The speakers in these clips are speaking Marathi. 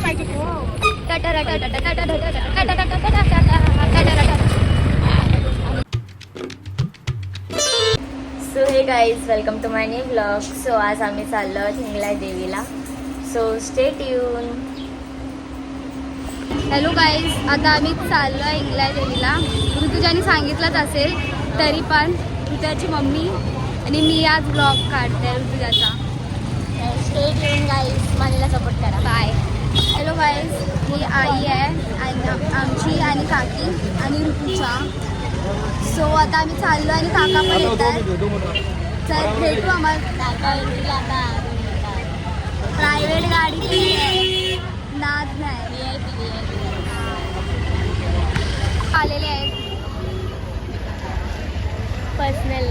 So hey guys, welcome to my new blog. So आज आम्ही चाललो आहोत हिंगलाज देवीला. So stay tuned. Hello guys, आता आम्ही चाललो आहे हिंगलाज देवीला. ऋतुजाने सांगितलंच असेल, तरी पण ऋतुजाची मम्मी आणि मी आज ब्लॉग काढते ऋतुजाचा. स्टे ट्यून गाईज, मनीला सपोर्ट करा. बाय. हॅलो गाईज, ही आई आहे आणि आमची आणि काकी आणि ऋतुजा. सो आता आम्ही चाललो आणि काका पण येत आहे. चल भेटू आम्हाला. प्रायव्हेट गाडी नाद नाही आलेले आहेत. पर्सनल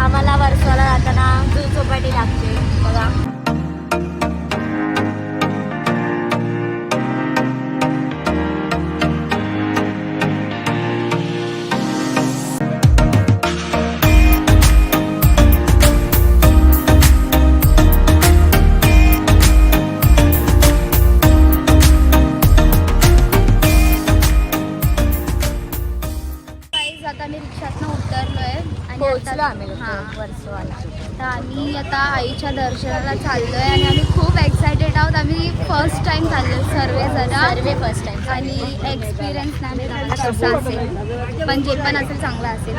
आम्हाला वर्षाला जाताना जुई चौपाटी लागते बघा. आता मी रिक्षातनं उतरलोय आणि पोहोचलो आम्ही हां वर्षवाला. तर आम्ही आता आईच्या दर्शनाला चाललोय आणि आम्ही खूप एक्सायटेड आहोत. आम्ही फर्स्ट टाइम चाललोय सर्वे फर्स्ट टाइम आणि एक्सपिरियन्स नाही आम्हाला कसा असेल, पण जे पण असेल चांगला असेल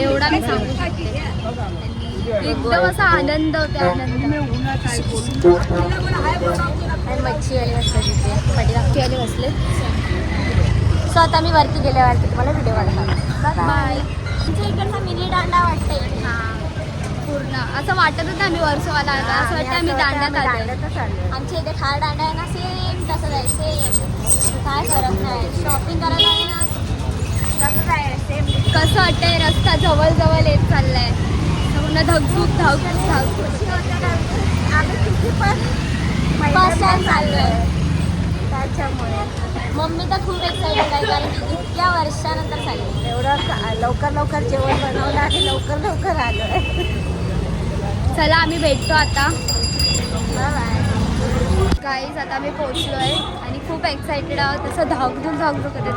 एवढा मी सांगू शकते. एकदम असा आनंद होता, आनंद. आणि मच्छीवाले बसले तिथे पटीवाली बसले. सो आता मी वरती गेल्यावरती तुम्हाला व्हिडिओ काढणार. बाय. तुमच्या इकडचा मिनी दांडा वाटतंय. हां पूर्ण असं वाटत होतं आम्ही वर्षवाला आलो, असं वाटतं आम्ही दांड्यात आलो. आमच्या इथे खार दांडा आहे ना, सेम तसंच आहे. सेम काय फरक नाही. शॉपिंग करायला आहे ना तसंच आहे सेम. कसं वाटतंय, रस्ता जवळ येत चाललाय. पूर्ण धगधूक आम्ही किती पण बसला चाललोय. त्याच्यामुळे मम्मी तर खूप एक्साइटेड आहे, कारण की इतक्या वर्षानंतर चालली. एवढं लवकर जेवण बनवलं आणि लवकर आलो. चला आम्ही भेटतो आता. बाय. गाईज आता आम्ही पोहोचलोय आणि खूप एक्साइटेड आहोत. तसं धाकधूक होते.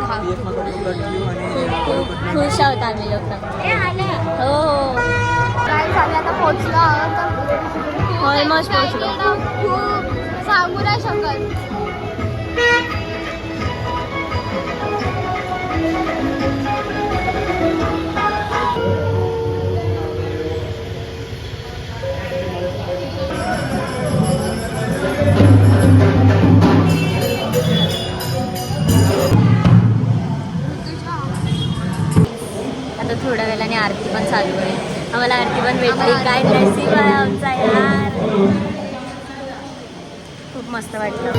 खूप खुश आहोत आम्ही लोक. हो गाईज आम्ही आता पोहोचलो आहोत. ऑलमोस्ट पोहोचलो. खूप सांगू नाही शकत. आता थोड्या वेळाने आरती पण चालू आहे. आम्हाला आरती पण भेटली. काय नशीब आहे आमचा यार. खूप मस्त वाटलं.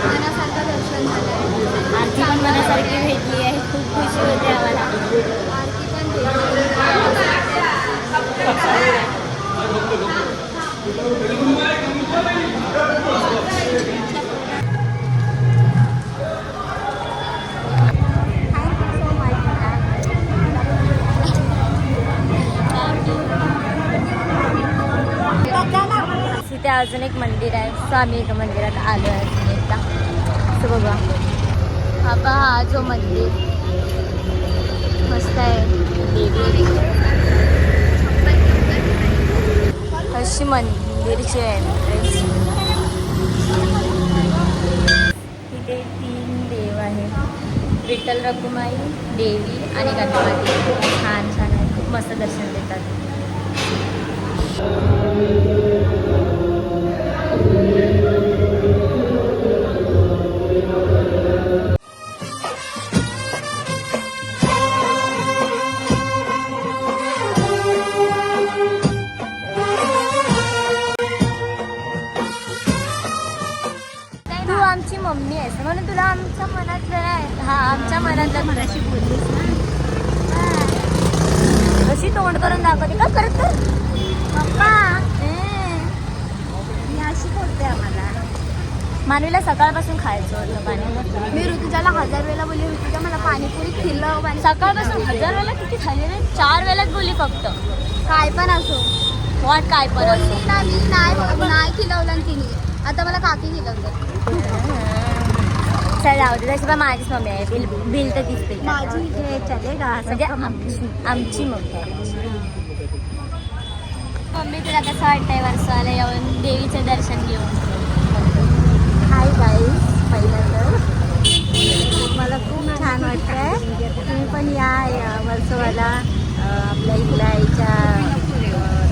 मनासारखं दर्शन झालंय. आरती पण मनासारखी भेटली आहे. खूप खुशी होते आम्हाला. आरती पण भेटली. तिथे अजून एक मंदिर आहे. सो आम्ही एका मंदिरात आलो आहे अजून एकदा. सो बघा, हा पहा हा जो मंदिर मस्त आहे. देवी अशी मंदिरची एंट्रन्स. इथे 3 देव आहेत, विठ्ठल रखुमाई, देवी आणि गणपती. छान छान आहे, खूप मस्त दर्शन देतात. तू आमची मम्मी आहेस म्हणून तुला आमच्या मनातलं नाही. हा, आमच्या मनातलं मनाशी बोललीस ना. कशी तोंड करून दाखवते का परत कर पप्पा. मी अशी बोलते. आम्हाला मानवीला सकाळपासून खायचं होतं पाणी. मी ऋतुजाला 1000 वेळेला बोलली, ऋतुजा मला पाणीपुरी खिल्लं पाणी. सकाळपासून 1000 वेळेला किती खाल्ली रे? 4 वेळेलाच बोलली फक्त. काय पण असो वाट काय पण असो. बोलली ना मी, नाही खिलवलं आणि तिने. आता मला काकी खिलवलं. चल जाऊ दे, तशी पण माझीच मम्मी आहे. बिल तर दिसते माझी हे चलेगा म्हणजे आमची मम्मी आहे. मम्मी तुला कसं वाटतंय वर्षाला येऊन देवीचं दर्शन घेऊन? हाय गाईज, पहिलं तर मला खूप छान वाटतं आहे. तुम्ही पण या वर्सोवाला आपल्या इथल्या आईच्या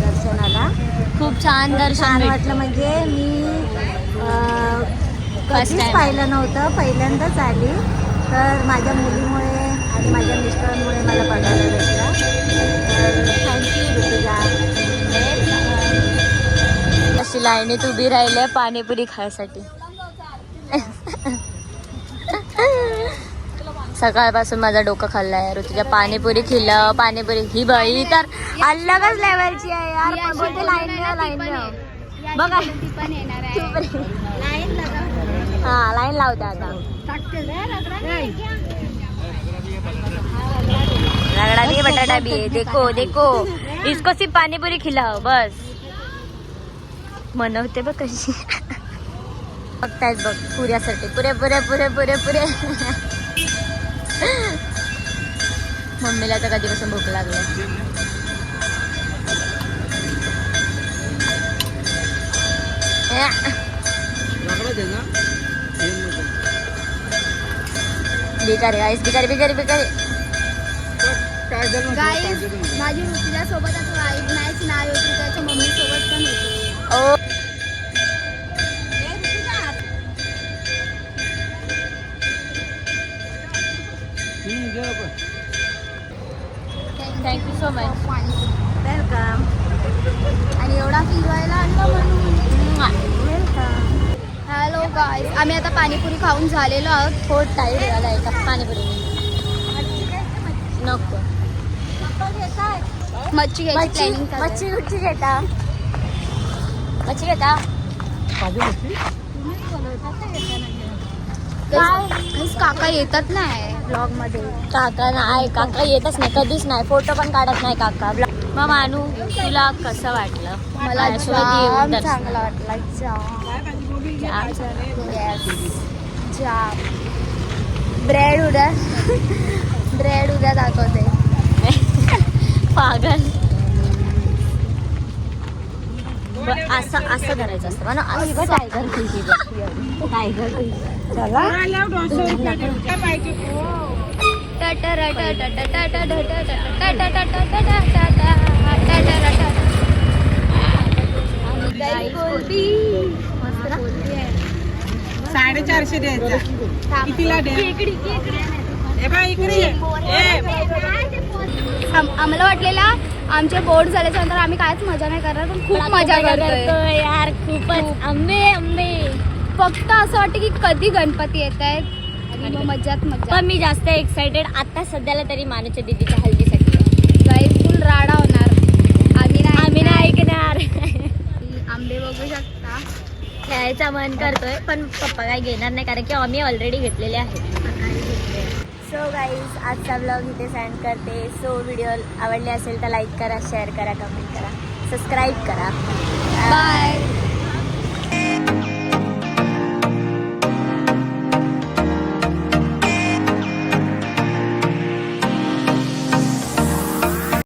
दर्शनाला. खूप छान दर्शन छान भेटलं. वाटलं. म्हणजे मी First कधीच time. पाहिलं नव्हतं, पहिल्यांदाच आली. तर माझ्या मुलीमुळे आणि माझ्या मिस्टरांमुळे मला बघायला भेटलं. तर थँक्यू ऋतुजा. अशी लाईनीत उभी राहिली पाणीपुरी खायसाठी. सकाळपासून माझं डोकं खाल्लंय. ऋतुजा पाणीपुरी खिल्लं, पाणीपुरी. ही बाई तर अलगच लेवलची आहे यार. बोलते लाईन बघा. ती पण येणार आहे. हा, लाईन लावते आता. रगड़ा भी बटाटा भी है. देखो देखो, इसको सिर्फ पाणीपुरी खिलाओ बस. मनवते बघ कशी. बघतायत बघ पुऱ्यासाठी. पुरे पुरे पुरे पुरे पुरे. मम्मीला तर कधीपासून भूक लागली. बिकारी गाईस, बिकारी बिकारी बिकारी. गाईज माझी ऋतुजा सोबत आता वाईफ नाहीच नाव होती, त्याच्या मम्मी सोबत पण होती. ओ थँक्यू सो मच. वेलकम. आणि एवढा फिरवायला आणलं म्हणून. वेलकम. हॅलो गाईज, आम्ही आता पाणीपुरी खाऊन झालेलो आहोत. थोड टाईट झाला आहे का पाणीपुरी? नको. मच्छी घ्यायची प्लॅनिंग मच्छी कुठची घेता? मच्छी घेता? काका येतात नाही ब्लॉग मध्ये. काका नाही, काका येतच नाही, कधीच नाही, फोटो पण काढत नाही काका. मग मानू, तुला कसं वाटलं? मला माझ्यासोबत येऊन जाम दर्शन. चांगला वाटला. जाम. ब्रेड उद्या दाखवते. पागल. असं असं करायचं असतं म्हणा. टायगर चला. $450 द्यायचा. कितीला द्या? ए बाई इकडे ये. आम्हाला वाटलेला आमचे बोर्ड झाल्याच्या नंतर आम्ही कायच मजा नाही करणार, पण खूप मजा करतोय यार. खूपच आंबे आंबे. फक्त असं वाटतं की कधी गणपती येत आहेत आणि मग मज्जात मज्जा. पण मी जास्त एक्साइटेड आता सध्याला तरी मानूच्या दीदीच्या हल्दीसाठी. गाईस फुल राडा होणार. आम्ही नाही ऐकणार. आंबे बघू शकता. खेळायचा मन करतोय पण पप्पा काय घेणार नाही, कारण की आम्ही ऑलरेडी घेतलेले आहेत. सो गाईज, आजचा ब्लॉग इथे सेंड करते. सो व्हिडिओ आवडले असेल तर लाईक करा, शेअर करा, कमेंट करा, सबस्क्राईब करा. बाय.